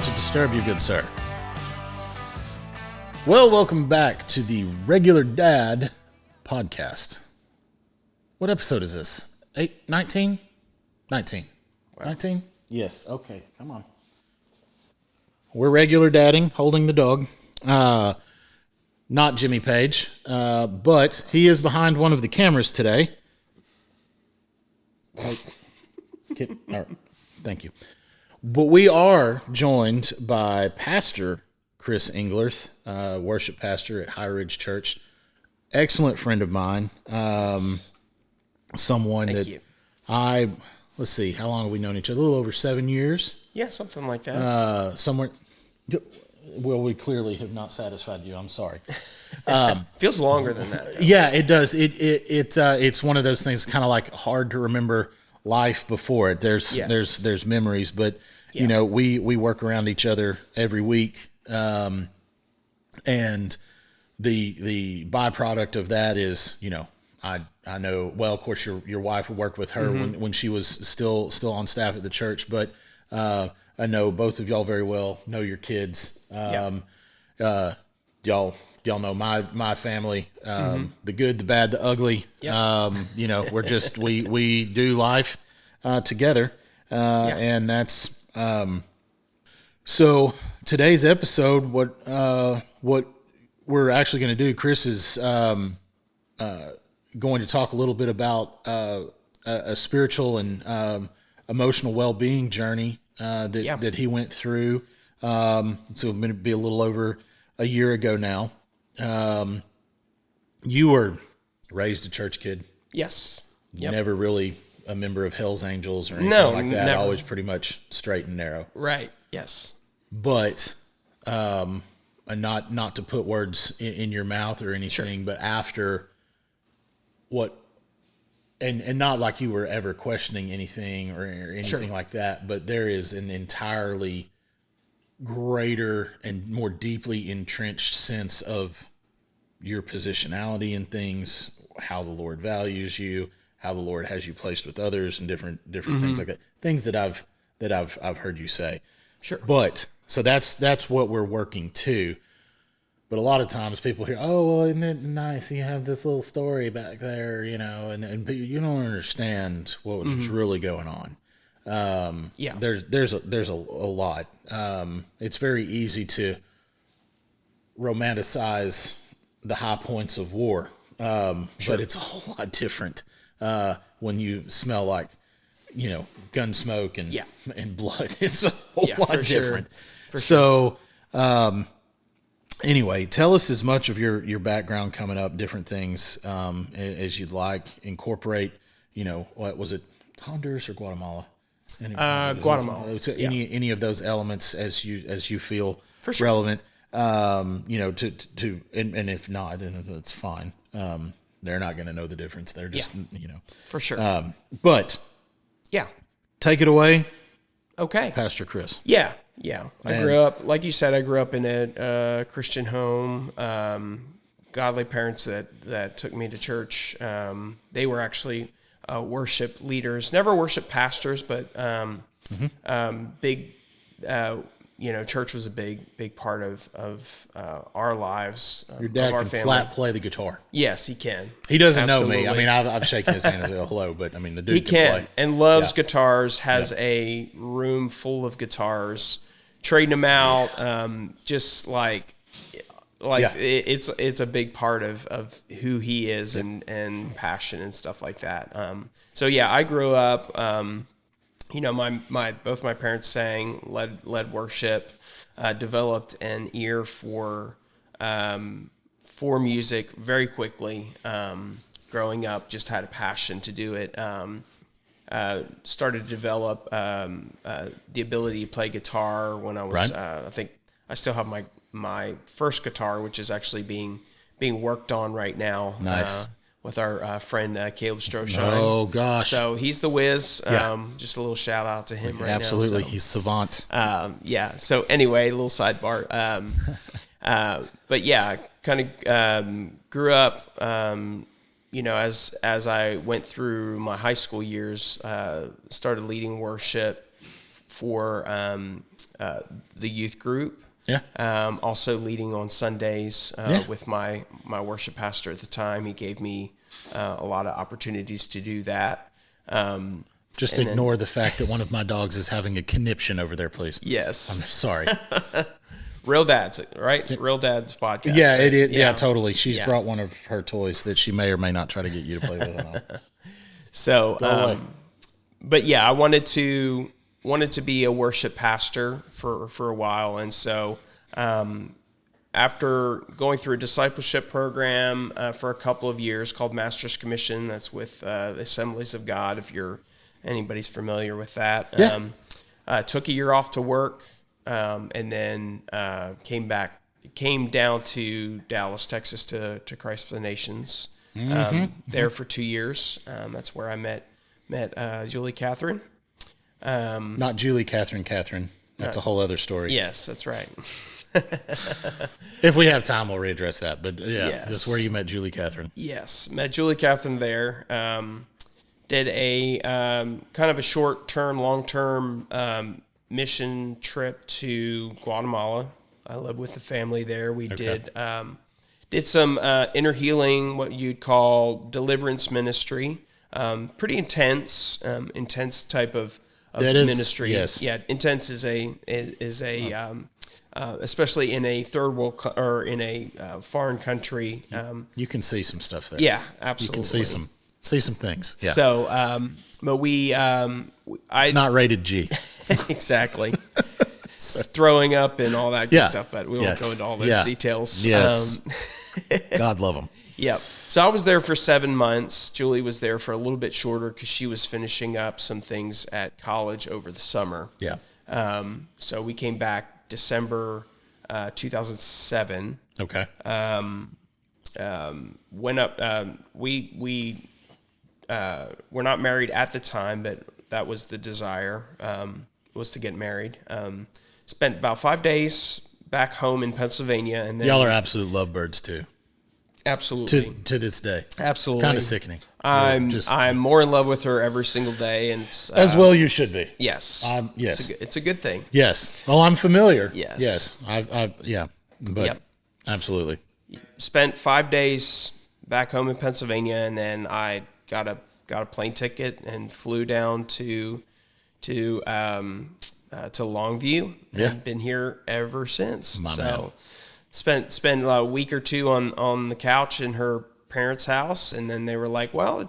to disturb you, good sir. Well, welcome back to the Regular Dad podcast. What episode is this? 19? 19. Wow. 19? Yes. Okay, come on. We're regular dadding, holding the dog. Not Jimmy Page, but he is behind one of the cameras today. All right. Thank you. But we are joined by Pastor Chris Englerth, worship pastor at High Ridge Church. Excellent friend of mine. Someone Thank that you. Let's see, how long have we known each other? A little over 7 years. Yeah, something like that. Somewhere. Well, we clearly have not satisfied you. I'm sorry. Feels longer than that, though. Yeah, it does. It's one of those things, kind of like hard to remember life before it. There's memories, but you know, we work around each other every week, and the byproduct of that is, you know, I know, well, of course your wife worked with her when she was still on staff at the church, but I know both of y'all very well, know your kids. Y'all know my family, the good, the bad, the ugly. Yep. You know, we're just, we do life together. And that's, so today's episode, what we're actually going to do, Chris is going to talk a little bit about a spiritual and emotional well-being journey that he went through. So it's going to be a little over a year ago now. You were raised a church kid. Yes. Yep. Never really a member of Hell's Angels or anything like that. Never. Always pretty much straight and narrow. Right. Yes. But not to put words in your mouth or anything, but after what, and not like you were ever questioning anything or anything like that, but there is an entirely greater and more deeply entrenched sense of your positionality in things, how the Lord values you, how the Lord has you placed with others, and different things like that. Things that I've heard you say. Sure. But so that's what we're working to. But a lot of times people hear, oh, well, isn't it nice? You have this little story back there, you know, and you don't understand what was really going on. There's a lot. It's very easy to romanticize the high points of war. But it's a whole lot different, when you smell like, you know, gun smoke and blood. It's a whole lot different. Sure. So, anyway, tell us as much of your background coming up, different things, as you'd like. Incorporate, you know, what was it, Honduras or Guatemala? Guatemala. Any of those elements as you feel For sure. relevant. You know, and if not, then that's fine. They're not going to know the difference. They're just, you know, For sure. But Yeah. take it away, Okay. Pastor Chris. Yeah. I grew up, like you said, in a Christian home. Godly parents that took me to church. They were actually worship leaders, never worship pastors, but big. You know, church was a big part of our lives. Your dad our can family. flat play the guitar. Yes, he can. He doesn't Absolutely. know me. I mean, I've shaken his hand as a hello, but I mean, the dude He can play. and loves guitars. Has a room full of guitars, trading them out. Just like it's a big part of who he is and passion and stuff like that. So yeah, I grew up. You know, both my parents sang, led worship, developed an ear for music very quickly. Growing up, just had a passion to do it. Started to develop the ability to play guitar when I was. Right. I think I still have my first guitar, which is actually being worked on right now. Nice. With our friend Caleb Stroshine. Oh gosh! So he's the whiz. Just a little shout out to him right Absolutely. now. So, He's savant. yeah. So anyway, a little sidebar. But yeah, kind of grew up. You know, as I went through my high school years, started leading worship for the youth group. Yeah. Also leading on Sundays with my worship pastor at the time. He gave me a lot of opportunities to do that. Just ignore the fact that one of my dogs is having a conniption over there, please. Yes. I'm sorry. Real Dad's, right? Real Dad's podcast. Yeah, right? it is. Yeah, totally. She's brought one of her toys that she may or may not try to get you to play with. So, but yeah, I wanted to be a worship pastor for a while. And so, after going through a discipleship program for a couple of years called Master's Commission, that's with the Assemblies of God, if anybody's familiar with that. Took a year off to work, and then came down to Dallas, Texas to Christ for the Nations. There for 2 years. That's where I met Julie Catherine. Not Julie Catherine. That's a whole other story. Yes, that's right. If we have time, we'll readdress that. But that's where you met Julie Catherine. Yes, met Julie Catherine there. Did a kind of a short-term, long-term mission trip to Guatemala. I lived with the family there. We did some inner healing, what you'd call deliverance ministry. Pretty intense type of ministry. Yes. Yeah, intense is a especially in a third world or in a foreign country. You can see some stuff there. Yeah, absolutely. You can see some things. Yeah. So, but it's not rated G. Exactly. Throwing up and all that good stuff, but we won't go into all those details. Yes. God love them. Yep. So I was there for 7 months. Julie was there for a little bit shorter because she was finishing up some things at college over the summer. Yeah. So we came back December 2007. Okay. Went up. We were not married at the time, but that was the desire, was to get married. Spent about 5 days back home in Pennsylvania, and then y'all are absolute lovebirds too. Absolutely. To this day. Absolutely. Kind of sickening. I'm more in love with her every single day, and it's, as well you should be. Yes. Yes. It's a good thing. Yes. Oh, I'm familiar. Yes. Yes. But absolutely. Spent 5 days back home in Pennsylvania, and then I got a plane ticket and flew down to Longview. Yeah. And been here ever since. My man. Spent a week or two on the couch in her parents' house, and then they were like, well,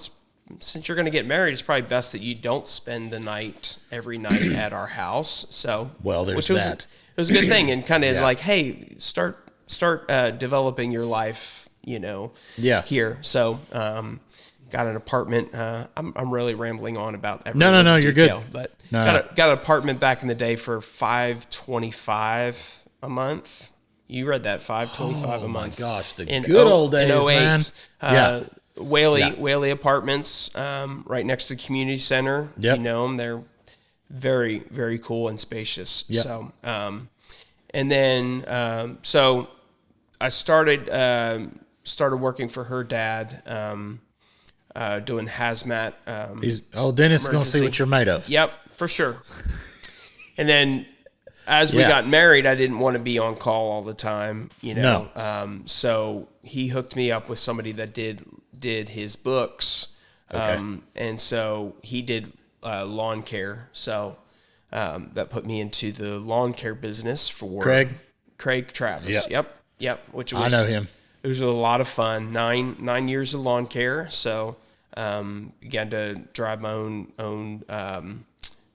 since you're going to get married, it's probably best that you don't spend the night every night at our house. So, there's that. It was a good thing, and kind of like, hey, start developing your life, here. So, got an apartment. I'm really rambling on about every no, detail, you're good. But got an apartment back in the day for $525 a month. You read that, $525 a month. Oh my gosh, the good old days, man. Whaley Apartments, right next to the community center. Yep. You know them, they're very, very cool and spacious. Yep. So, and then so I started working for her dad, doing hazmat. Dennis is gonna see what you're made of. Yep, for sure. And then as we got married, I didn't want to be on call all the time, No. So he hooked me up with somebody that did his books, and so he did lawn care. So that put me into the lawn care business for Craig Travis. Yep. Which was, I know him. It was a lot of fun. 9 years of lawn care. So began to drive my own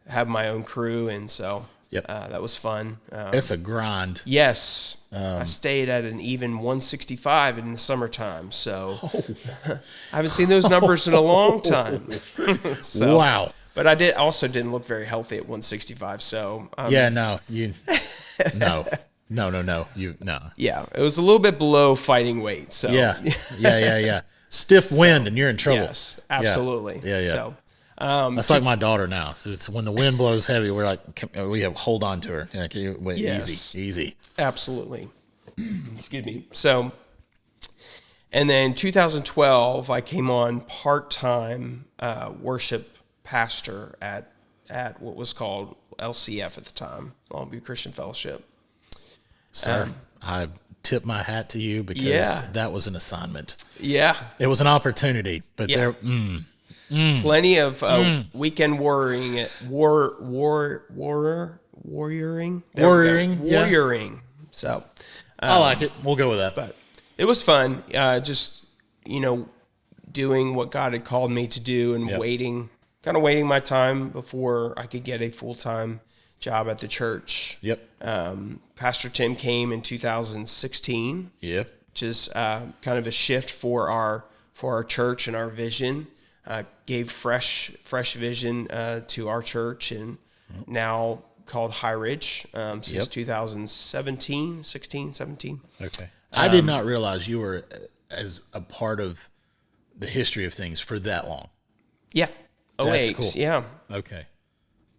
have my own crew, and so. Yep. That was fun. It's a grind. Yes. I stayed at an even 165 in the summertime. So I haven't seen those numbers in a long time. So, wow. But I didn't look very healthy at 165. So no. No. Yeah, it was a little bit below fighting weight. So yeah. Stiff wind and you're in trouble. Yes, absolutely. Yeah. So. That's like my daughter now. So it's when the wind blows heavy, we're like, we have hold on to her. Easy. Absolutely. Excuse me. So, and then 2012, I came on part-time worship pastor at at what was called LCF at the time, Longview Christian Fellowship. Sir, I tip my hat to you because that was an assignment. Yeah. It was an opportunity, but plenty of weekend warrioring. Warrioring. So I like it. We'll go with that. But it was fun. Just, doing what God had called me to do and waiting my time before I could get a full-time job at the church. Yep. Pastor Tim came in 2016. Yep. Which is kind of a shift for our church and our vision. Gave fresh vision to our church, and now called High Ridge since 2017, 16, 17. Okay. I did not realize you were as a part of the history of things for that long. Yeah. That's cool. Yeah. Okay.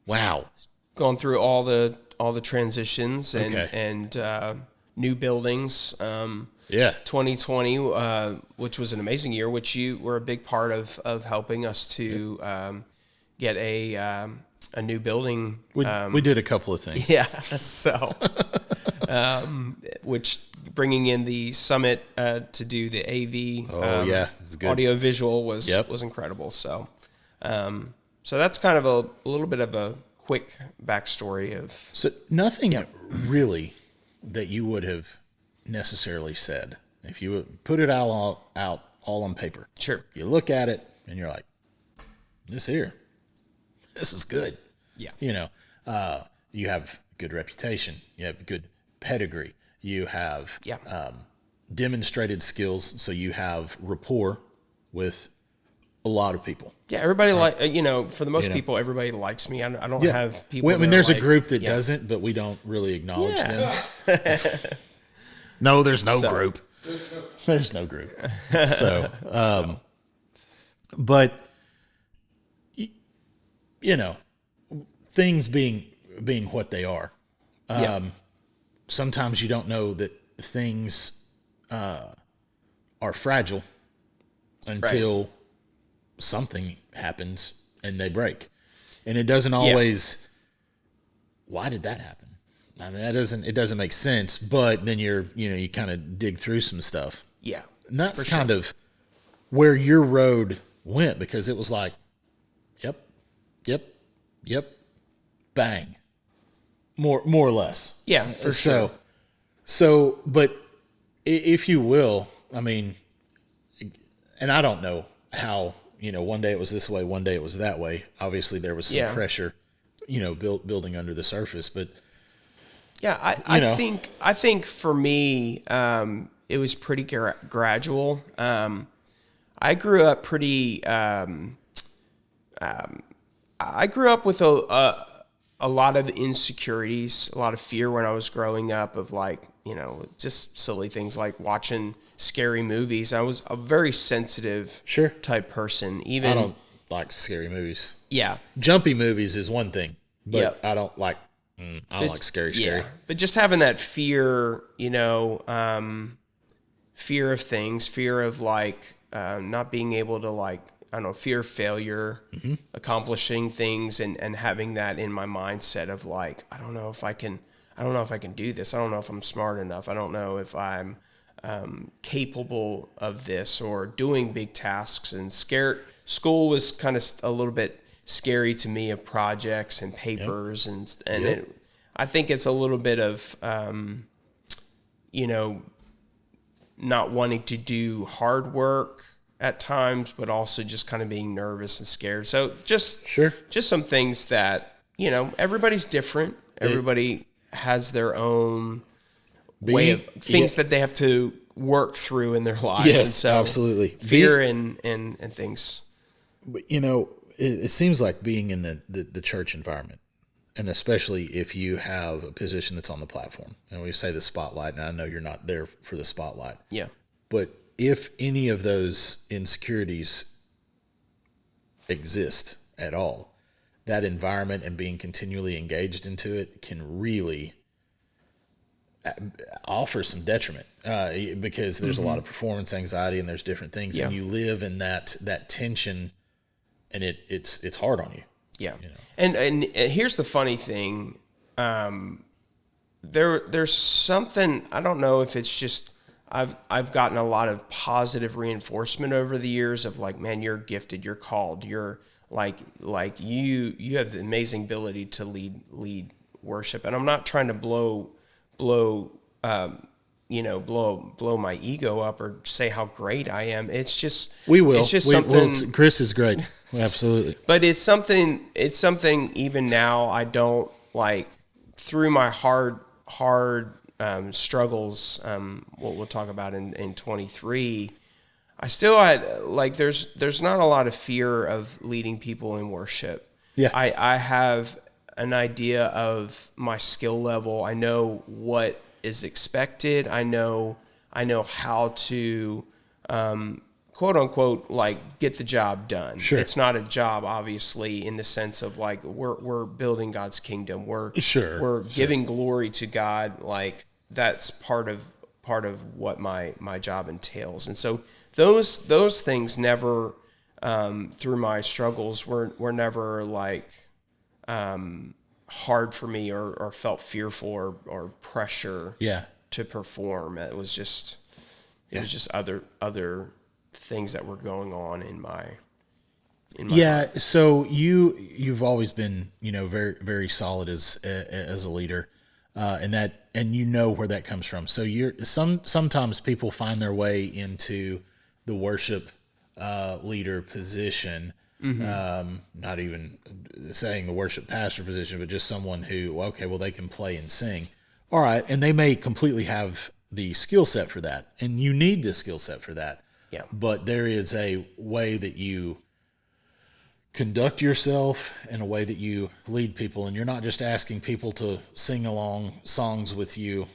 Wow. Going through all the transitions and new buildings. 2020, which was an amazing year, which you were a big part of helping us to get a new building. We did a couple of things. Yeah. So, which bringing in the Summit to do the AV it's good. audio visual was incredible. So, so that's kind of a little bit of a quick backstory of. So nothing really that you would have necessarily said if you would put it all on paper. Sure. You look at it and you're like, this is good. Yeah. You have good reputation. You have good pedigree. You have demonstrated skills, so you have rapport with a lot of people. Yeah, everybody for the most people, everybody likes me. I don't have people. I mean, there's a group that doesn't, but we don't really acknowledge them. No, there's no group. There's no group. So, but things being what they are. Sometimes you don't know that things are fragile until something happens and they break. And it doesn't always, why did that happen? I mean, it doesn't make sense, but then you kind of dig through some stuff. Yeah. And that's kind of where your road went, because it was like, yep, bang. More or less. Yeah, for sure. So, but if you will, I mean, and I don't know how, one day it was this way, one day it was that way. Obviously there was some pressure, building under the surface, but yeah, I think for me, it was pretty gradual. I grew up pretty, I grew up with a lot of insecurities, a lot of fear when I was growing up of just silly things like watching scary movies. I was a very sensitive type person. Even I don't like scary movies. Yeah. Jumpy movies is one thing, but I don't like scary. Yeah. But just having that fear, fear of things, fear of not being able to fear of failure, accomplishing things and having that in my mindset of I don't know if I can do this. I don't know if I'm smart enough. I don't know if I'm capable of this or doing big tasks, and scared. School was kind of a little bit scary to me, of projects and papers I think it's a little bit of, not wanting to do hard work at times, but also just kind of being nervous and scared. So just some things that, everybody's different. Everybody has their own way of things that they have to work through in their lives. Yes, and so absolutely. Fear and things. But, it seems like being in the church environment, and especially if you have a position that's on the platform, and we say the spotlight, and I know you're not there for the spotlight. Yeah. But if any of those insecurities exist at all, that environment and being continually engaged into it can really offer some detriment, because there's a lot of performance anxiety and there's different things, and you live in that tension, and it's hard on you. Yeah. You know. And here's the funny thing. There's something, I don't know if it's just, I've gotten a lot of positive reinforcement over the years of like, man, you're gifted, you're called, you're like you have the amazing ability to lead worship. And I'm not trying to blow my ego up or say how great I am. It's just, We will. it's just something. Chris is great. Absolutely. But it's something even now I don't like through my hard struggles, what we'll talk about in 23, there's not a lot of fear of leading people in worship. Yeah. I have an idea of my skill level. I know what is expected. I know how to, quote unquote, like get the job done. Sure. It's not a job, obviously, in the sense of like we're building God's kingdom. We're giving glory to God. Like that's part of what my job entails. And so those things never, through my struggles, were never like hard for me or felt fearful or pressure. Yeah. To perform. It was just other things that were going on in my heart. So you've always been, very, very solid as a leader, and you know where that comes from. So sometimes people find their way into the worship leader position. Not even saying the worship pastor position, but just someone who, they can play and sing. All right. And they may completely have the skill set for that, and you need the skill set for that. Yeah. But there is a way that you conduct yourself and a way that you lead people, and you're not just asking people to sing along songs with you,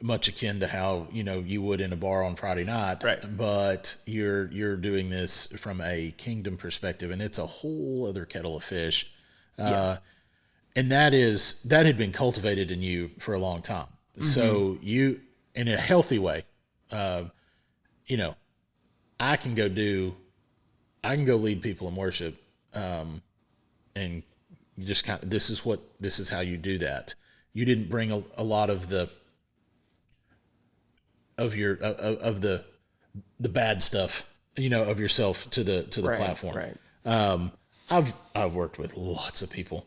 much akin to how, you would in a bar on Friday night. Right. But you're doing this from a kingdom perspective, and it's a whole other kettle of fish. And that had been cultivated in you for a long time. Mm-hmm. So you, in a healthy way, I can go lead people in worship, and you just this is how you do that. You didn't bring a lot of the bad stuff, of yourself to the platform. Right. I've worked with lots of people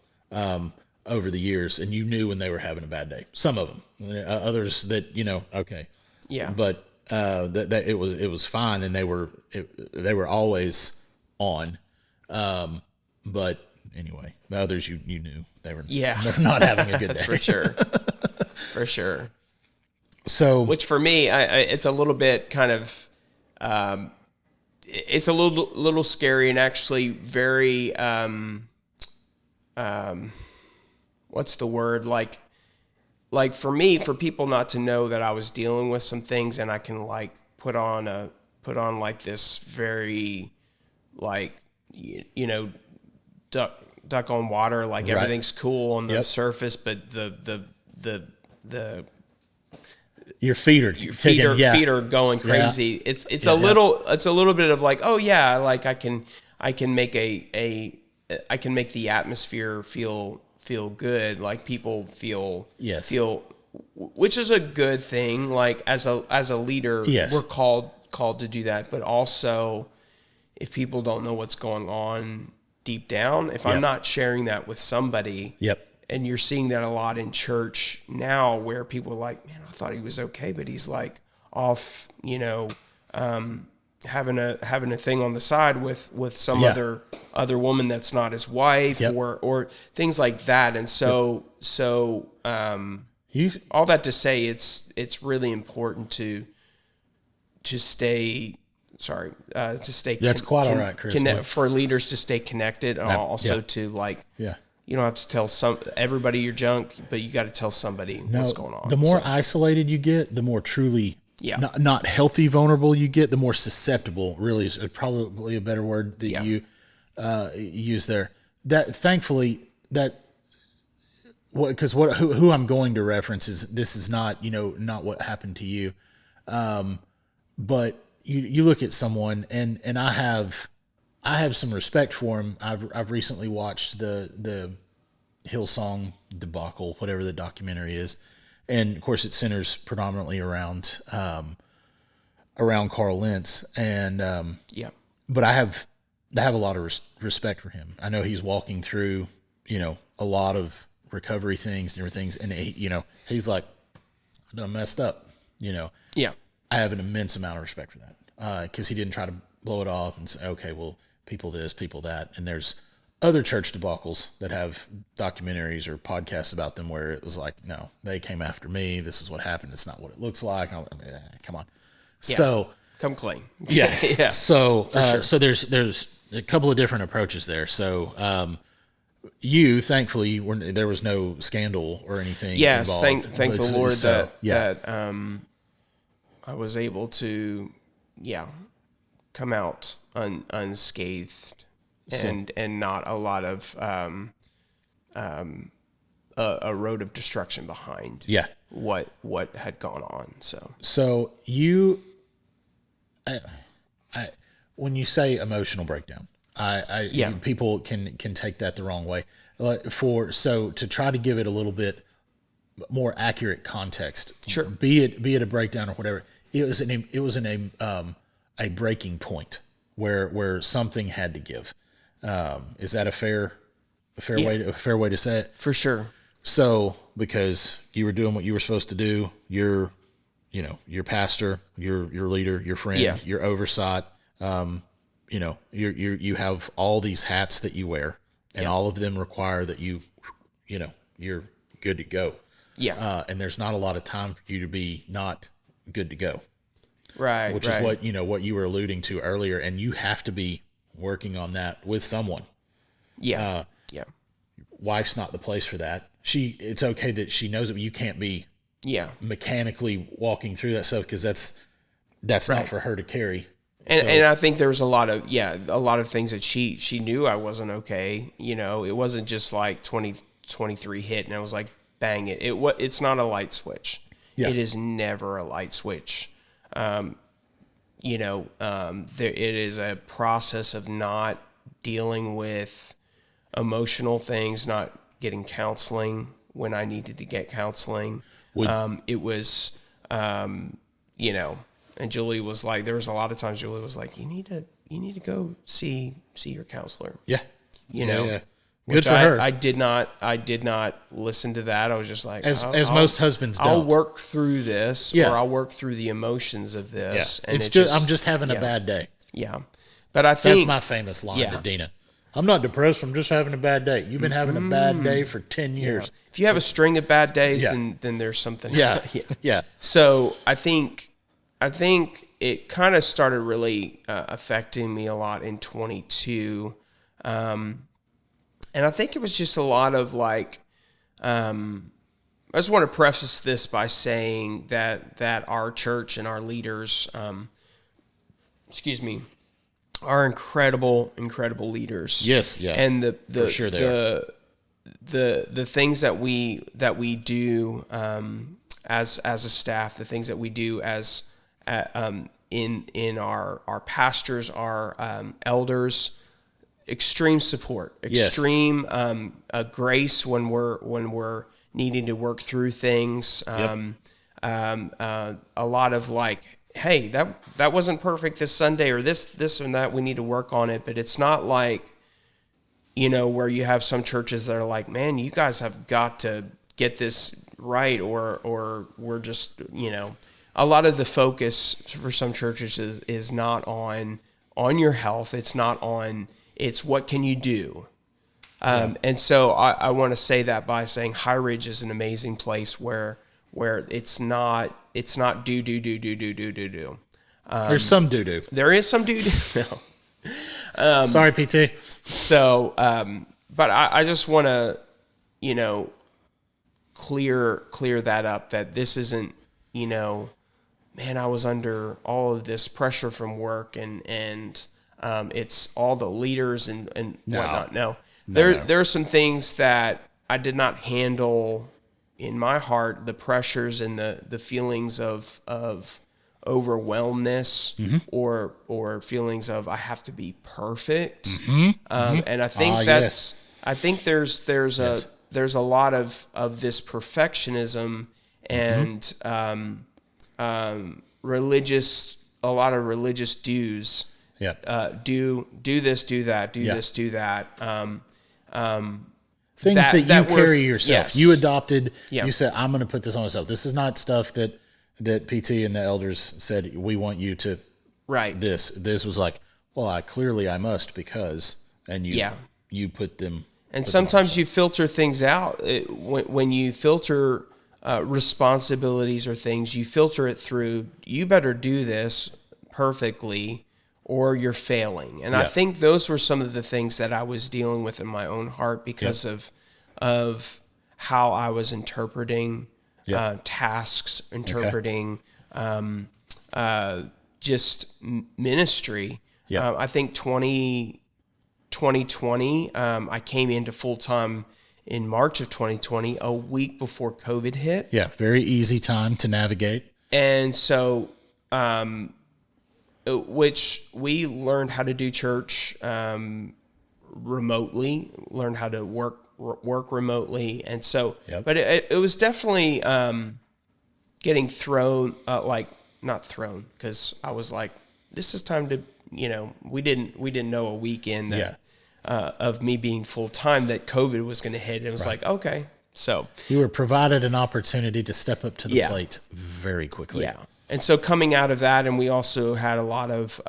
over the years, and you knew when they were having a bad day. Some of them, others that okay, yeah. But that it was fine, and they were always on. But anyway, the others you knew they were not having a good day. For sure. So, which for me, it's a little bit kind of. It's a little scary and actually very, what's the word? Like for me, for people not to know that I was dealing with some things, and I can like put on like this very, like, duck on water, like right. Everything's cool on the surface, but the your feet are going crazy. Yeah. It's a little bit of like, oh yeah, like I can make I can make the atmosphere feel good, like people feel, which is a good thing. Like as a leader, we're called to do that. But also, if people don't know what's going on deep down, if I'm not sharing that with somebody, and you're seeing that a lot in church now, where people are like, man, I thought he was okay, but he's like off, having a thing on the side with some other woman that's not his wife, or things like that. And so all that to say, it's really important to stay. That's quite all right, Chris. For leaders to stay connected, and also to like. You don't have to tell everybody your junk, but you got to tell somebody what's going on. The more isolated you get, the more truly not healthy, vulnerable you get, the more susceptible, really is probably a better word that you use there. That thankfully who I'm going to reference is not not what happened to you, but you look at someone and I have I have some respect for him. I've recently watched the Hillsong debacle, whatever the documentary is, and of course it centers predominantly around Carl Lentz, and Yeah. but I have a lot of respect for him. I know he's walking through, a lot of recovery things and everything, and he's like, I done messed up, Yeah. I have an immense amount of respect for that, because he didn't try to blow it off and say, okay, well, people this, people that, and there's other church debacles that have documentaries or podcasts about them where it was like, no, they came after me. This is what happened. It's not what it looks like. Come on. Yeah. So Come clean. yeah. Yeah. So, sure. so there's a couple of different approaches there. So, you thankfully there was no scandal or anything. Yes. Involved. Thank the Lord So, that I was able to, come out unscathed and not a lot of a road of destruction behind. Yeah. What had gone on. So when you say emotional breakdown, people can take that the wrong way. So to try to give it a little bit more accurate context, Sure. Be it a breakdown or whatever, it was a breaking point where something had to give. Is that a fair way to say it? For sure. So, because you were doing what you were supposed to do, your pastor, your leader, your friend, your oversight, you have all these hats that you wear, and all of them require that you're good to go. Yeah. And there's not a lot of time for you to be not good to go. Right. Which is what you were alluding to earlier, and you have to be working on that with someone. Yeah. Wife's not the place for that. It's okay that she knows it, but you can't be mechanically walking through that stuff, because that's not for her to carry. And I think there was a lot of things that she knew I wasn't okay. It wasn't just like 2023 hit and I was like, bang it. It's not a light switch. Yeah. It is never a light switch. It is a process of not dealing with emotional things, not getting counseling when I needed to get counseling. It was, and Julie was like, there was a lot of times Julie was like, you need to go see your counselor. Yeah. Yeah. Good for her. I did not listen to that. I was just like, as most husbands don't. I'll work through this, or I'll work through the emotions of this. Yeah. And I'm just having a bad day. Yeah. But I think that's my famous line to Dina. I'm not depressed. I'm just having a bad day. You've been having a bad day for 10 years. Yeah. If you have a string of bad days, then there's something. Yeah. So I think it kind of started really affecting me a lot in 22. And I think it was just a lot of like, I just want to preface this by saying that our church and our leaders, are incredible leaders. Yes, yeah. And for sure they are. The things that we do as a staff, the things that we do as in our pastors, our elders, extreme support, extreme grace when we're needing to work through things. A lot of like, hey, that wasn't perfect this Sunday, or this and that, we need to work on it. But it's not like, where you have some churches that are like, man, you guys have got to get this right, or we're just, a lot of the focus for some churches is not on your health. It's not on, it's what can you do? And so I want to say that by saying High Ridge is an amazing place where it's not do. There's some do. There is some do. No. Sorry, PT. So, but I just want to, clear that up, that this isn't, man, I was under all of this pressure from work and it's all the leaders and whatnot. No. There are some things that I did not handle in my heart, the pressures and the feelings of overwhelmness or feelings of I have to be perfect. And I think I think there's a lot of this perfectionism and a lot of religious dues. Do this, do that, do this, do that. Things that you carry yourself. Yes. You adopted. You said, I'm going to put this on myself. This is not stuff that PT and the elders said, we want you to. Right. This was like, well, I must because, and you put them. And sometimes you filter things out. When you filter responsibilities or things, you filter it through, you better do this perfectly or you're failing. And I think those were some of the things that I was dealing with in my own heart because of how I was interpreting tasks, interpreting just ministry. I think 2020, I came into full-time in March of 2020, a week before COVID hit. Yeah, very easy time to navigate. And so, which we learned how to do church remotely, learned how to work remotely. And so, but it was definitely getting thrown, not thrown, because I was like, this is time to, we didn't know a weekend that, of me being full time that COVID was going to hit. It was like, okay. So you were provided an opportunity to step up to the plate very quickly. Yeah. And so coming out of that, and we also had a lot of,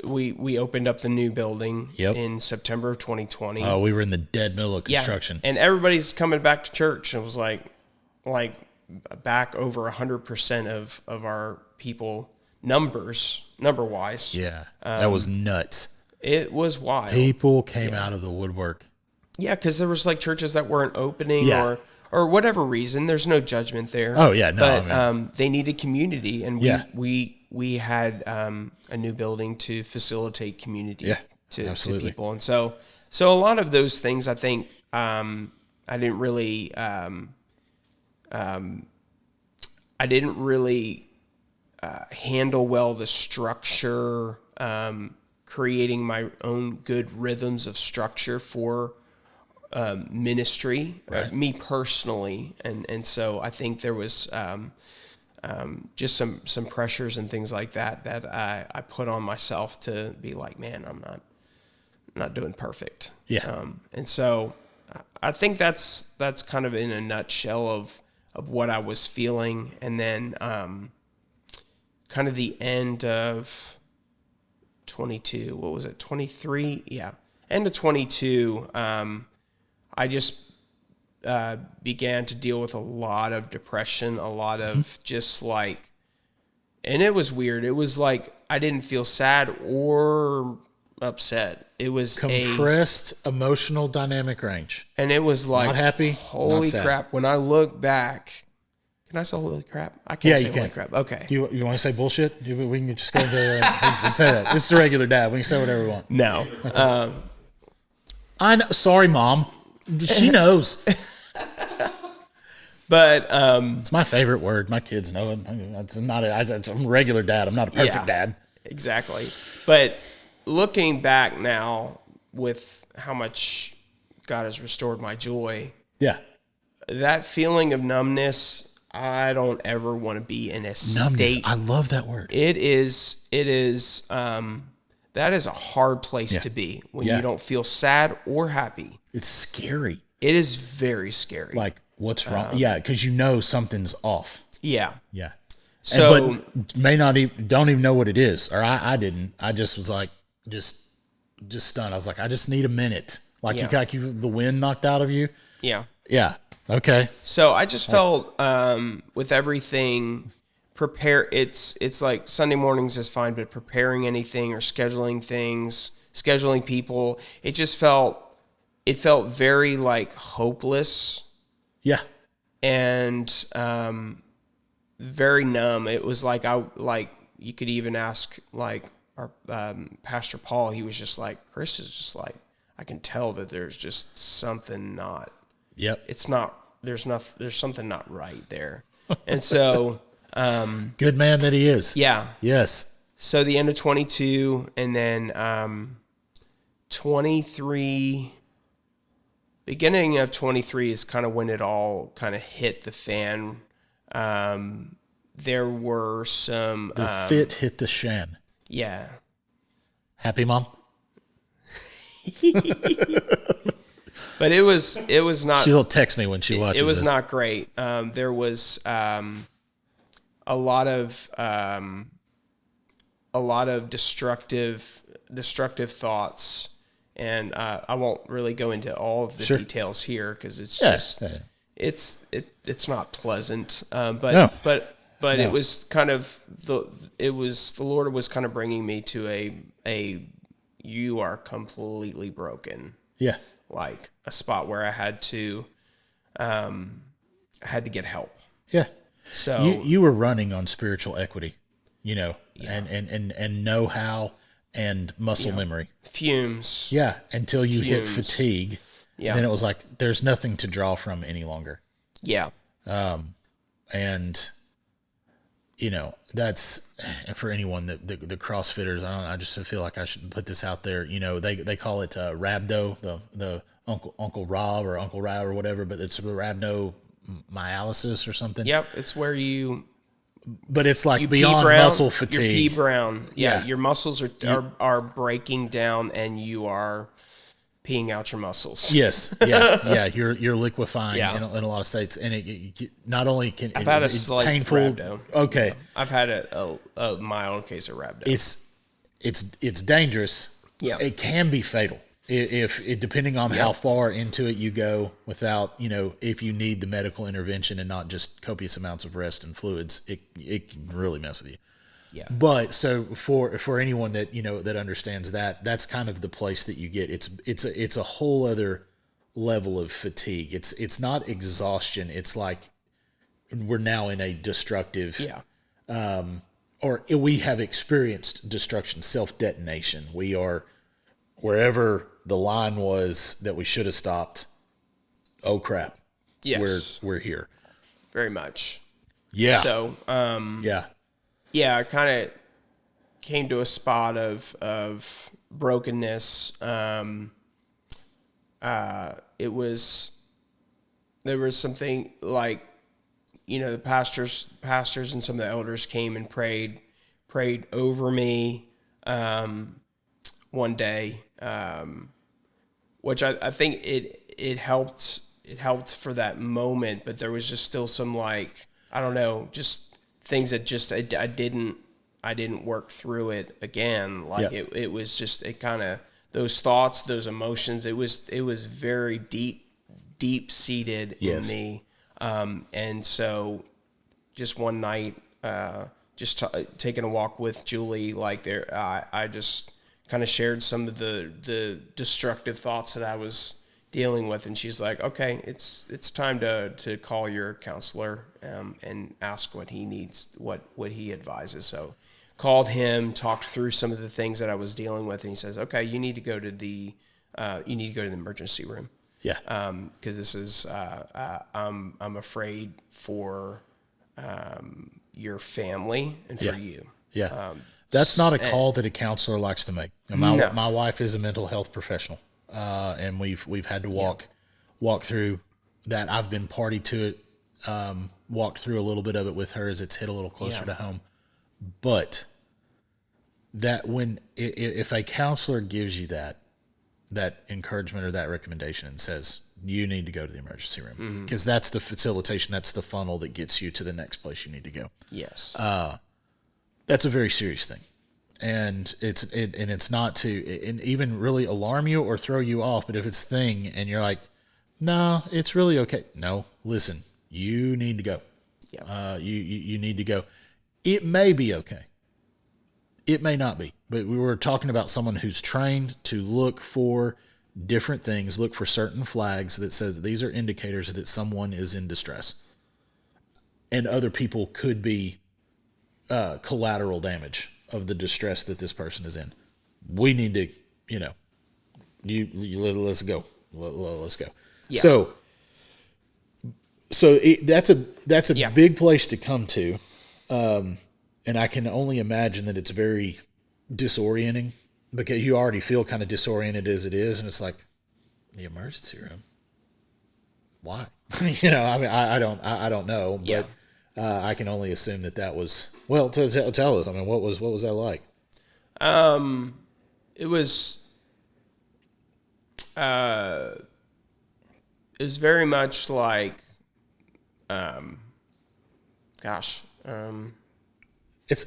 we opened up the new building in September of 2020. Oh, we were in the dead middle of construction. And everybody's coming back to church. It was like back over 100% of our people number-wise. Yeah, that was nuts. It was wild. People came out of the woodwork. Yeah, because there was churches that weren't opening or whatever reason. There's no judgment there. Oh yeah, no. But they needed community, and we had a new building to facilitate community to people, and so a lot of those things I think I didn't really handle well the structure, creating my own good rhythms of structure for ministry, me personally, and so I think there was just some pressures and things like that I put on myself to be like, man, I'm not doing perfect. And so I think that's kind of in a nutshell of what I was feeling, and then kind of the end of 22. What was it? 23? Yeah, end of 22. I just began to deal with a lot of depression, a lot of just and it was weird. It was like I didn't feel sad or upset. It was compressed emotional dynamic range. And it was like, not happy, holy crap. When I look back, can I say holy crap? I can't say holy crap. Okay. You want to say bullshit? We can just go to say that. This is a regular dad. We can say whatever we want. No. Okay. I know. Sorry, Mom. She knows. But it's my favorite word. My kids know it. I'm a regular dad. I'm not a perfect dad. Exactly. But looking back now with how much God has restored my joy. Yeah. That feeling of numbness, I don't ever want to be in a state. I love that word. It is that is a hard place to be when you don't feel sad or happy. It's scary. It is very scary. Like, what's wrong? Because something's off. Yeah. Yeah. So, but don't even know what it is. Or I didn't. I just was like, just stunned. I was like, I just need a minute. Like you the wind knocked out of you. Yeah. Yeah. Okay. So I just felt with everything it's like Sunday mornings is fine, but preparing anything or scheduling things, scheduling people, it felt very hopeless. Yeah. And very numb. It was you could even ask our Pastor Paul, he was just like, Chris is just like, I can tell that there's just something not. Yep. It's not. There's something not right there, and so Good man that he is. Yeah. Yes. So the end of 22, and then 23, beginning of 23 is kind of when it all kind of hit the fan. There were some... The fit hit the shan. Yeah. Happy, Mom? But it was not... She'll text me when she watches It was this. not great. There was a lot of destructive thoughts, and I won't really go into all of the details here because it's just it's not pleasant. But it was kind of the Lord was kind of bringing me to a you are completely broken. Yeah. Like a spot where I had to get help. Yeah. So you were running on spiritual equity, and know-how and muscle memory. Fumes. Yeah. Until you hit fatigue. Yeah. Then it was like, there's nothing to draw from any longer. Yeah. And that's for anyone that the CrossFitters. I just feel like I should put this out there. They call it rhabdo, the Uncle Rob or Uncle Rab or whatever, but it's the rhabdomyolysis or something. Yep, it's where but it's like beyond muscle fatigue. You pee brown. Yeah, Yeah. your muscles are breaking down, and you are peeing out your muscles. Yes, yeah. You're liquefying Yeah. in a lot of states, and it not only can I've had a slight painful. rhabdo. Okay, I've had a mild case of rhabdo. It's dangerous. Yeah. It can be fatal if depending on how far into it you go without, if you need the medical intervention and not just copious amounts of rest and fluids, it can really mess with you. Yeah. But so for anyone that, that understands that's kind of the place that you get. It's a whole other level of fatigue. It's not exhaustion. It's like we're now in a destructive, or we have experienced destruction, self-detonation. We are wherever the line was that we should have stopped. Oh crap. Yes. We're here. Very much. Yeah. So, I kind of came to a spot of brokenness. There was something like, the pastors and some of the elders came and prayed over me one day, which I think it helped for that moment, but there was just still some, like, I don't know, just things that just I didn't work through it again. Like it was just, it kind of, those thoughts, those emotions, it was very deep seated in me. And so just one night, taking a walk with Julie, like I just kind of shared some of the destructive thoughts that I was dealing with, and she's like, okay, it's time to call your counselor and ask what he needs, what he advises. So called him, talked through some of the things that I was dealing with, and he says, okay, you need to go to the emergency room. Yeah. Because this is I'm afraid for your family and for you. Yeah. That's not a call that a counselor likes to make. And my wife is a mental health professional. And we've had to walk through that. I've been party to it, walked through a little bit of it with her as it's hit a little closer to home. But that if a counselor gives you that encouragement or that recommendation and says, you need to go to the emergency room, because that's the facilitation, that's the funnel that gets you to the next place you need to go. Yes. That's a very serious thing. And it's not to and even really alarm you or throw you off, but if it's thing and you're like, no, it's really okay. No, listen, you need to go. Yeah. You need to go. It may be okay. It may not be, but we were talking about someone who's trained to look for different things, look for certain flags that says these are indicators that someone is in distress, and other people could be collateral damage of the distress that this person is in. We need to, let's go. Let's go. Yeah. So that's a big place to come to. And I can only imagine that it's very disorienting because you already feel kind of disoriented as it is. And it's like, the emergency room. Why? I mean, I don't know, Yeah. but I can only assume that was, well, tell us, I mean, what was that like? It was, it was very much like, gosh, I'm it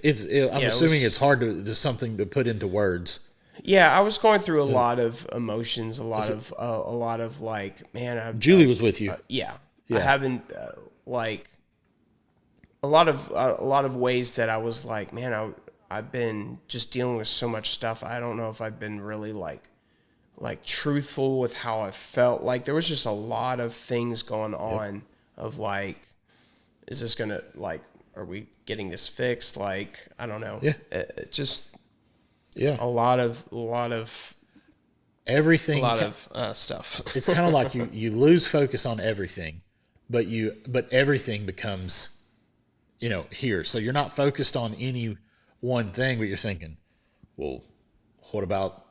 assuming was- it's hard to something to put into words. yeah, I was going through a lot of emotions, a lot of like, man, Julie was with you. yeah, Yeah. I haven't like a lot of ways that I was like, man, I've been just dealing with so much stuff. I don't know if I've been really like truthful with how I felt. Like there was just a lot of things going on of like, is this gonna like, are we getting this fixed? Like, I don't know. Yeah. Just Yeah. a lot of Everything. stuff. It's kind of like you lose focus on everything, but everything becomes, here. So you're not focused on any one thing, but you're thinking, well, what about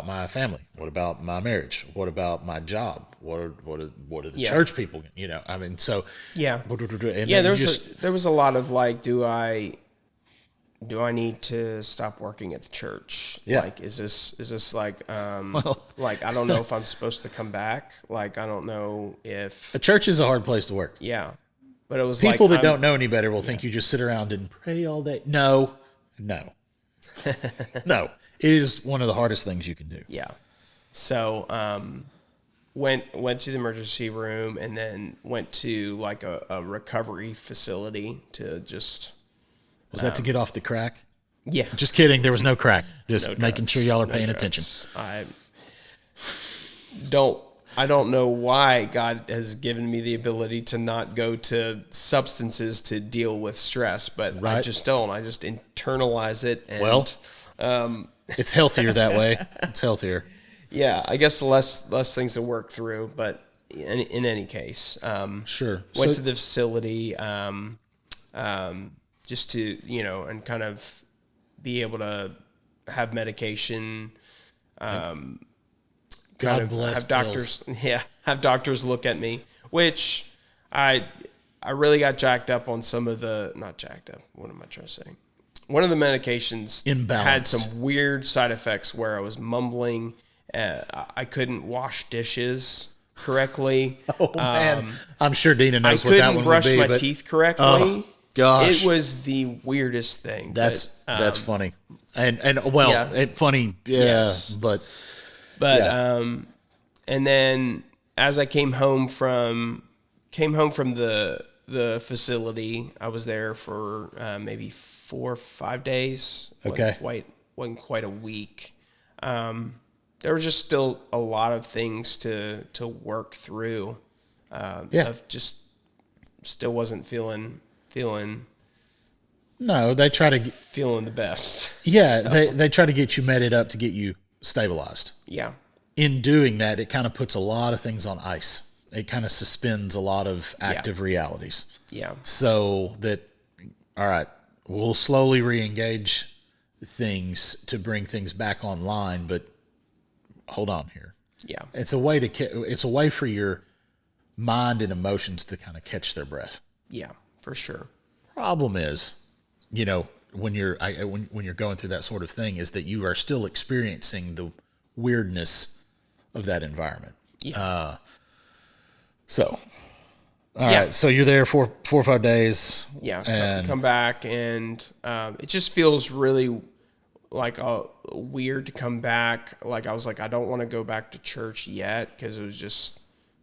my family? What about my marriage? What about my job? What are the church people? I mean, so Yeah. and Yeah, then there was a lot of like, do I need to stop working at the church? Yeah. Like, is this like, like, I don't know if I'm supposed to come back. Like, I don't know if, a church is a hard place to work. yeah, but it was People like, that don't know any better will think you just sit around and pray all day. No. No. It is one of the hardest things you can do. yeah. So, went to the emergency room and then went to like a recovery facility to just, Was that to get off the crack? yeah. Just kidding. There was no crack. Just No making drugs, sure y'all are no paying drugs. attention. I don't know why God has given me the ability to not go to substances to deal with stress, but I Right. just don't. I just internalize it. And, Well, it's healthier that way. It's healthier. yeah, I guess less things to work through, but in any case, Sure. went to the facility, just to, and kind of be able to have medication, God bless have doctors, have doctors look at me, which I really got jacked up on some of the, not jacked up. What am I trying to say? One of the medications Imbalanced. had some weird side effects where I was mumbling. I couldn't wash dishes correctly. Oh, man. I'm sure Dina I knows what that couldn't one brush would be. my but teeth correctly. Oh, gosh. It was the weirdest thing. That's but, funny. And well, yeah. funny. Yeah. Yes. But But and then as I came home from the facility, I was there for maybe 4 or 5 days. Okay. Wasn't quite a week. There were just still a lot of things to work through. Yeah. Of just still wasn't feeling no, they try to. the best. Yeah, So, they try to get you meted up to get you stabilized. yeah. In doing that, it kind of puts a lot of things on ice. It kind of suspends a lot of active realities. Yeah. So that, all right, we'll slowly re-engage things to bring things back online, but hold on here. Yeah. It's a way for your mind and emotions to kind of catch their breath. Yeah, for sure. Problem is, when you're going through that sort of thing, is that you are still experiencing the weirdness of that environment. Yeah. So, all right. So you're there for 4 or 5 days. Yeah, And come back, and it just feels really like weird to come back. Like I was like, I don't want to go back to church yet because it was just,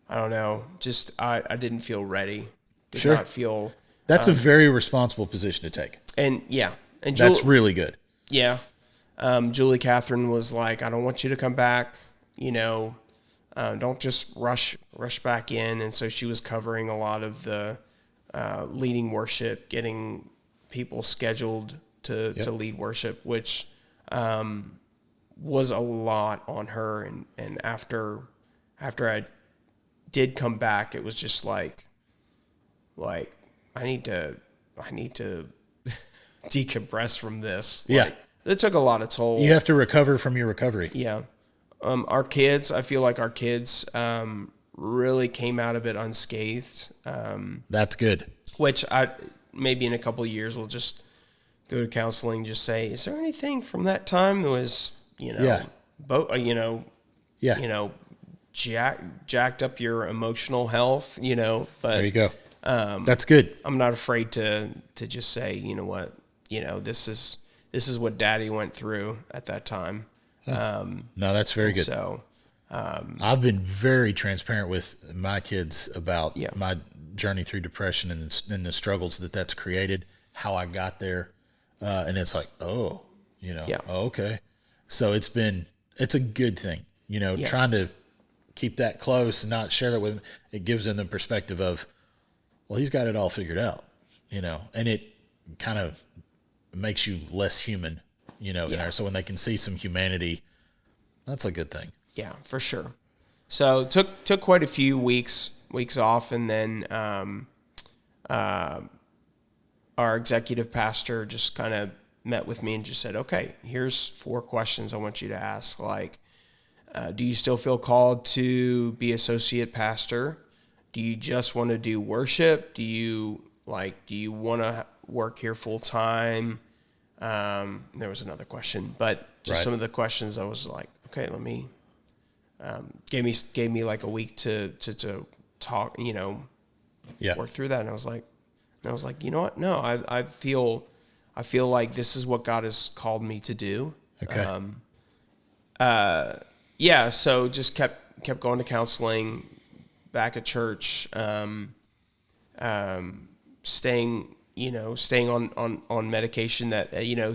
I don't know, just I didn't feel ready. Did not feel. that's a very responsible position to take. And yeah, and That's really good. yeah. Julie Catherine was like, I don't want you to come back. Don't just rush back in. And so she was covering a lot of the leading worship, getting people scheduled to lead worship, which was a lot on her. And after I did come back, it was just like I need to decompress from this. Yeah. Like, it took a lot of toll. You have to recover from your recovery. Yeah. Our kids, I feel like our kids really came out of it unscathed. That's good. Which maybe in a couple of years we'll just go to counseling, just say, is there anything from that time that was, Yeah. jacked up your emotional health, but There you go. That's good. I'm not afraid to just say, you know what, this is what Daddy went through at that time. No, that's very good. So, I've been very transparent with my kids about Yeah. my journey through depression and the struggles that's created, how I got there. And it's like, oh, Yeah. oh, okay. So it's a good thing, trying to keep that close and not share that with them. It gives them the perspective of, well, he's got it all figured out, and it kind of makes you less human, in there. So when they can see some humanity, that's a good thing. Yeah, for sure. So took quite a few weeks off, and then our executive pastor just kind of met with me and just said, okay, here's 4 questions I want you to ask. Like, do you still feel called to be associate pastor? Do you just want to do worship? Do you want to work here full time? There was another question, but just Right. some of the questions I was like, okay, let me, gave me like a week to talk, Yeah. work through that. And I was like, you know what? No, I feel like this is what God has called me to do. Okay. Yeah. So just kept going to counseling, back at church, staying on medication that,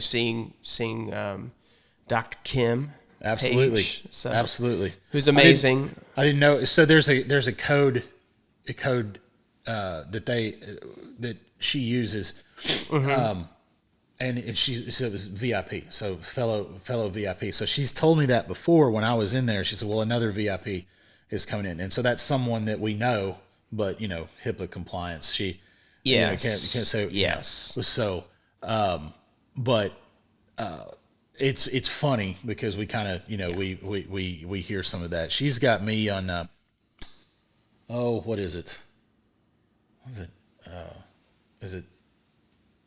seeing Dr. Kim. Absolutely. Page, so, Absolutely. Who's amazing. I didn't know. So there's a code that she uses, and she said it was VIP, so fellow VIP. So she's told me that before when I was in there. She said, well, another VIP is coming in, and so that's someone that we know, but HIPAA compliance. She Yes. can't say yes. So, but it's funny because we kind of we hear some of that. She's got me on what is it? What is it? Is it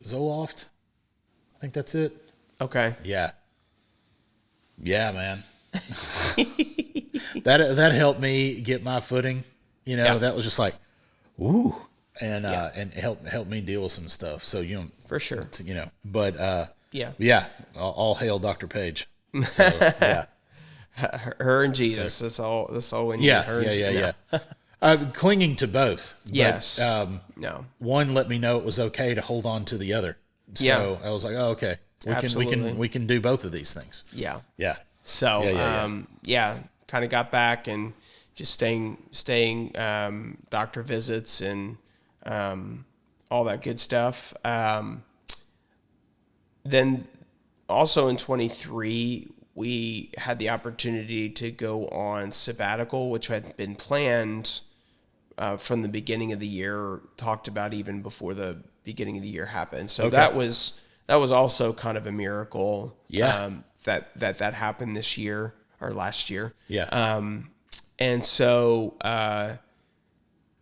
Zoloft? I think that's it. Okay. Yeah, man. that helped me get my footing. Yeah. That was just like, ooh, and helped me deal with some stuff. So For sure. but Yeah. yeah. All hail Dr. Page. So yeah. Her and Jesus. That's all we need. Yeah, Her and yeah. Clinging to both. But, Yes. No. one let me know it was okay to hold on to the other. So Yeah. I was like, oh, okay. Absolutely. We can do both of these things. Yeah. Yeah. So, Yeah. kind of got back and just staying doctor visits and all that good stuff. Then also in 23, we had the opportunity to go on sabbatical, which had been planned from the beginning of the year, talked about even before the beginning of the year happened. So Okay. that was also kind of a miracle. Yeah. That happened this year or last year. Yeah. And so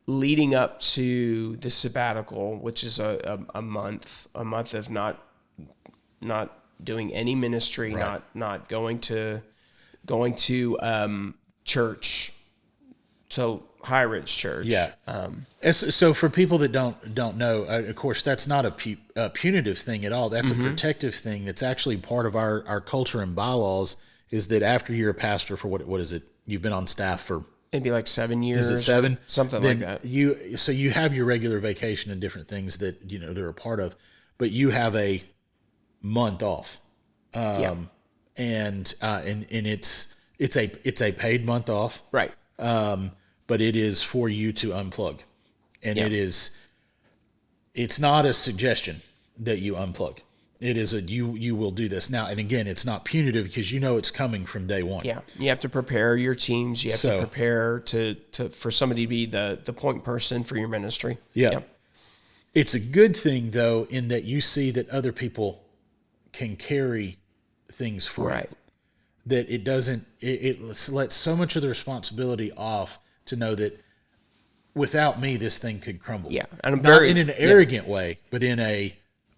leading up to the sabbatical, which is a month of not doing any ministry, Right. not going to church, to High Ridge Church. Yeah. So for people that don't know, of course, that's not a punitive thing at all. That's a protective thing. That's actually part of our culture and bylaws. Is that after you're a pastor for what is it? You've been on staff for Maybe like 7 years. is it 7? Something Then like that. You have your regular vacation and different things that they're a part of, but you have a month off. Yeah. And it's a paid month off. Right. But it is for you to unplug, and Yeah. it's not a suggestion that you unplug. It is you will do this now. And again, it's not punitive because it's coming from day one. Yeah. You have to prepare your teams. You have to prepare for somebody to be the point person for your ministry. Yeah. Yep. It's a good thing though, in that you see that other people can carry things for Right. you. That it doesn't, it lets so much of the responsibility off to know that without me, this thing could crumble. Yeah. And I'm not in an arrogant way, but in a,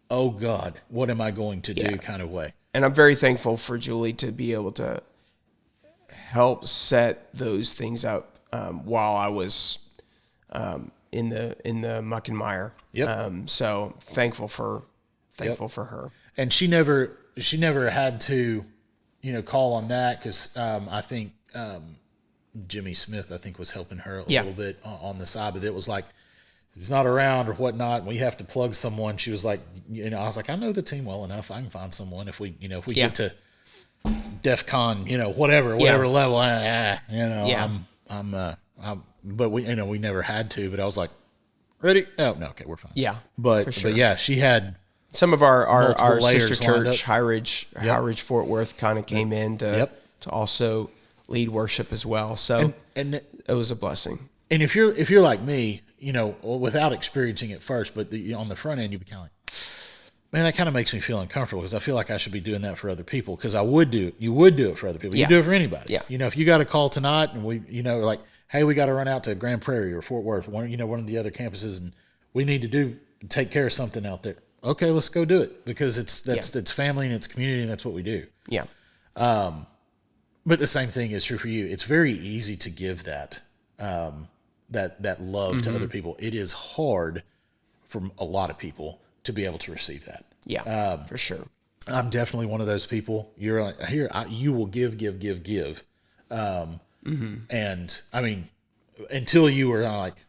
oh God, what am I going to do kind of way. And I'm very thankful for Julie to be able to help set those things up while I was in the muck and mire. Yep. So thankful for her. And she never had to, call on that, because I think Jimmy Smith, I think, was helping her a little bit on the side, but it was like, he's not around or whatnot, and we have to plug someone. She was like, I was like, I know the team well enough. I can find someone if we get to DEFCON, whatever level. But we never had to. But I was like, ready? Oh no, okay, we're fine. Yeah, but for sure. But yeah, she had some of our sister church, up. High Ridge Fort Worth, kind of came in to also lead worship as well. So and it was a blessing. And if you're like me, without experiencing it first, but on the front end, you be kind of like, man, that kind of makes me feel uncomfortable, because I feel like I should be doing that for other people, because you would do it for other people. You do it for anybody. Yeah. If you got a call tonight and we, like, hey, we got to run out to Grand Prairie or Fort Worth, one of the other campuses, and we need to take care of something out there. Okay, let's go do it, because it's family and it's community, and that's what we do. Yeah. But the same thing is true for you. It's very easy to give that that love to other people. It is hard for a lot of people to be able to receive that. Yeah, for sure. I'm definitely one of those people. You're like, you will give. And I mean, until you were like,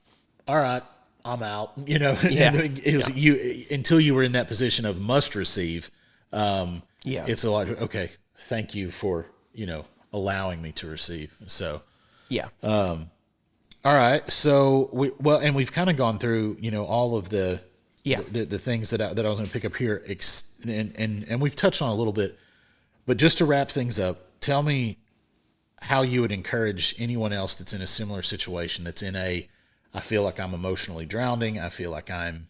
all right, I'm out, it was you, until you were in that position of must receive. It's a lot. Okay. Thank you for, allowing me to receive. So, all right. So we've kind of gone through, all of the things that I was going to pick up here, and we've touched on a little bit, but just to wrap things up, tell me how you would encourage anyone else that's in a similar situation, that's in I feel like I'm emotionally drowning. I feel like I'm,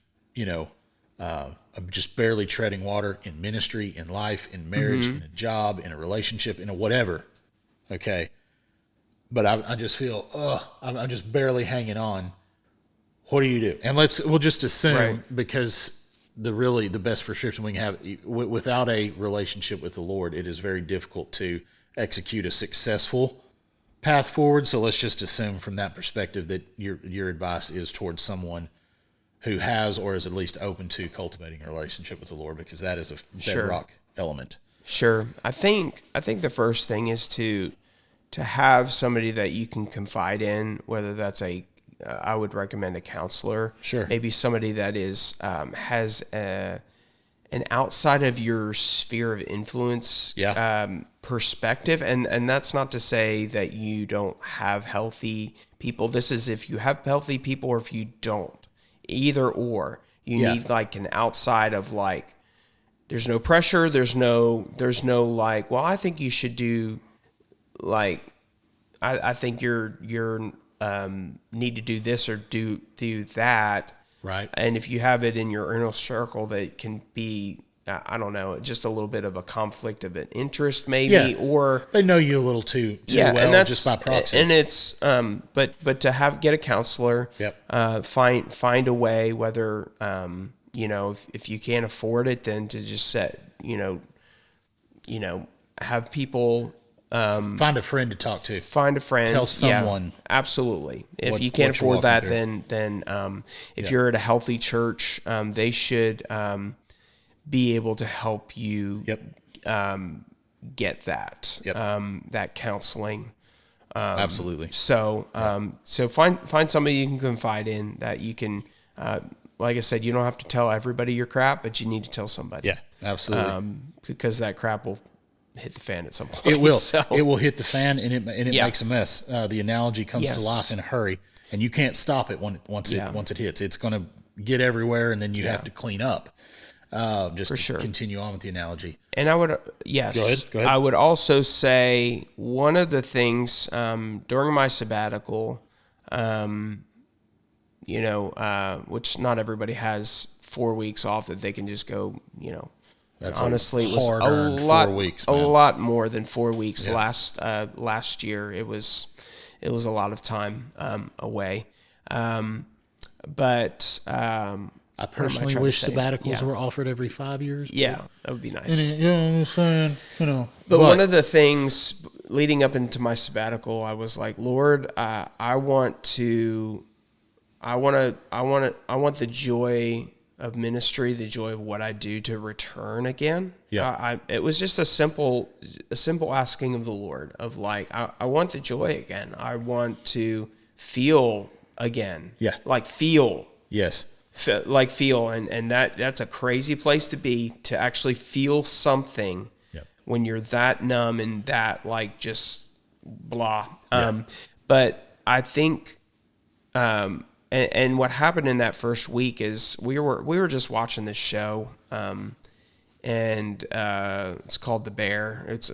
I'm just barely treading water in ministry, in life, in marriage, in a job, in a relationship, in a whatever. Okay. But I just feel, I'm just barely hanging on. What do you do? And we'll just assume, because the best prescription we can have, without a relationship with the Lord, it is very difficult to execute a successful path forward. So let's just assume from that perspective that your advice is towards someone who has, or is at least open to, cultivating a relationship with the Lord, because that is a bedrock element. Sure. I think the first thing is to have somebody that you can confide in, whether that's I would recommend a counselor. Sure. Maybe somebody that has an outside of your sphere of influence perspective. And that's not to say that you don't have healthy people. This is if you have healthy people or if you don't. Either or. You need like an outside of like, there's no pressure, there's no like, well, I think you should do like, I think you're need to do this or do that. Right. And if you have it in your inner circle, that can be, I don't know, just a little bit of a conflict of an interest maybe, or they know you a little too well, and that's just by proxy. And it's, but to get a counselor, find a way, whether, if you can't afford it, then to just set, have people, find a friend to talk to. Find a friend. Tell someone. Yeah, absolutely. If you can't afford that, then if you're at a healthy church, they should be able to help you get that that counseling. Absolutely. So find somebody you can confide in, that you can. Like I said, you don't have to tell everybody your crap, but you need to tell somebody. Yeah, absolutely. Because that crap will hit the fan at some point. It will. It will hit the fan, and it makes a mess. The analogy comes to life in a hurry, and you can't stop it once it hits. It's going to get everywhere, and then you have to clean up. Continue on with the analogy. And I would Go ahead. I would also say one of the things during my sabbatical, which not everybody has 4 weeks off that they can just go, That's honestly, it was a hard-earned lot, 4 weeks, a man. lot more than 4 weeks last year. It was a lot of time away. But I personally wish sabbaticals were offered every 5 years. Yeah, that would be nice. I'm saying, But one of the things leading up into my sabbatical, I was like, Lord, I want the joy of ministry, the joy of what I do to return again. Yeah. It was just a simple asking of the Lord of like, I want the joy again. I want to feel again. Yeah. Like feel. Yes. Feel. And that's a crazy place to be, to actually feel something when you're that numb and that like just blah. But I think, and what happened in that first week is we were just watching this show, and it's called The Bear. It's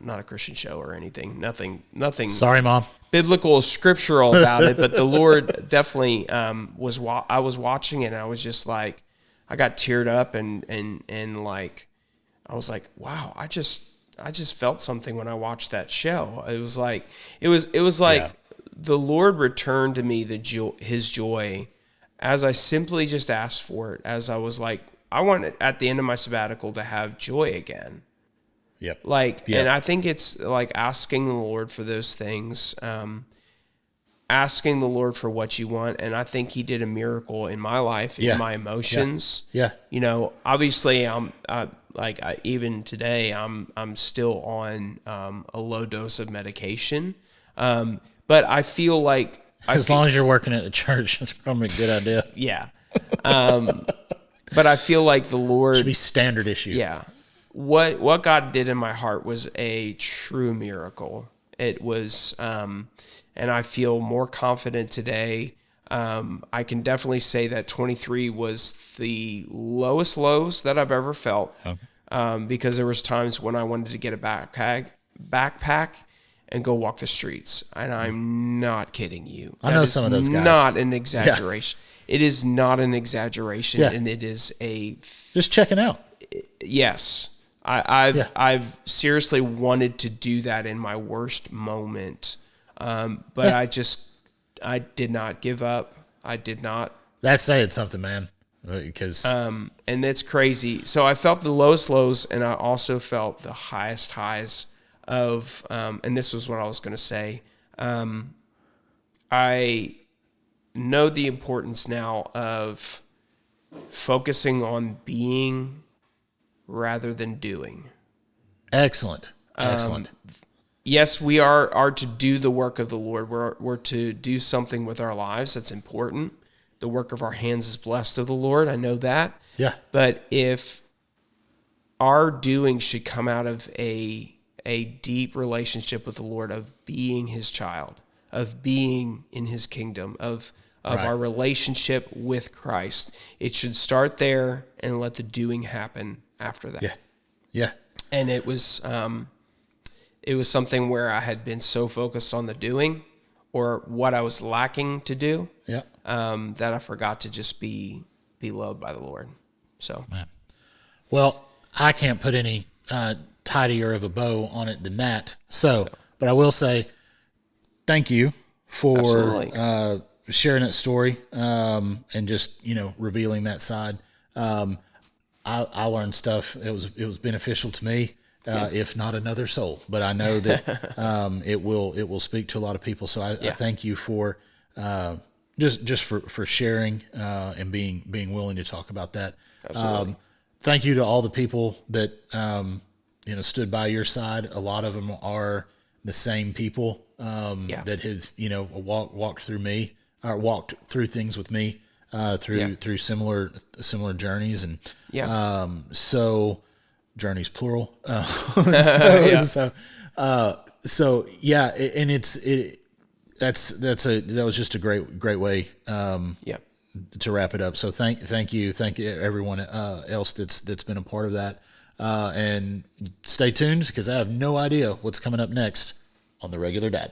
not a Christian show or anything. Nothing. Sorry, Mom. Biblical or scriptural about it, but the Lord definitely was. I was watching it, and I was just like, I got teared up, and like, I was like, wow, I just felt something when I watched that show. It was like the Lord returned to me His joy, as I simply just asked for it. As I was like, I want at the end of my sabbatical to have joy again. Yep. And I think it's like asking the Lord for those things, asking the Lord for what you want. And I think He did a miracle in my life, in my emotions. Yeah. Obviously even today, I'm still on a low dose of medication. But I feel like as long as you're working at the church, it's probably a good idea. Yeah. But I feel like the Lord should be standard issue. Yeah. What God did in my heart was a true miracle. It was, and I feel more confident today. I can definitely say that 23 was the lowest lows that I've ever felt. Okay. Because there was times when I wanted to get a backpack and go walk the streets. And I'm not kidding you. I know some of those guys. Not an exaggeration. Yeah. It is not an exaggeration. Yeah. And it is just checking out. Yes. I've seriously wanted to do that in my worst moment. But I did not give up. I did not. That's saying something, man. Because and it's crazy. So I felt the lowest lows, and I also felt the highest highs of, and this was what I was going to say. I know the importance now of focusing on being rather than doing. Excellent. Yes, we are to do the work of the Lord. We're to do something with our lives. That's important. The work of our hands is blessed of the Lord. I know that. Yeah. But if our doing should come out of a deep relationship with the Lord, of being His child, of being in His kingdom, of our relationship with Christ, it should start there and let the doing happen after that. Yeah. Yeah. And it was something where I had been so focused on the doing, or what I was lacking to do, that I forgot to just be loved by the Lord. So, well, I can't put any tidier of a bow on it than that. So, but I will say thank you for sharing that story, and just revealing that side. I learned stuff. It was beneficial to me, if not another soul. But I know that it will speak to a lot of people. So I thank you for just for sharing and being willing to talk about that. Absolutely. Thank you to all the people that stood by your side. A lot of them are the same people that have walked through me, or walked through things with me. Through similar journeys, and so journeys plural. And that was just a great way to wrap it up. So thank you everyone else that's been a part of that, and stay tuned, because I have no idea what's coming up next on The Regular Dad.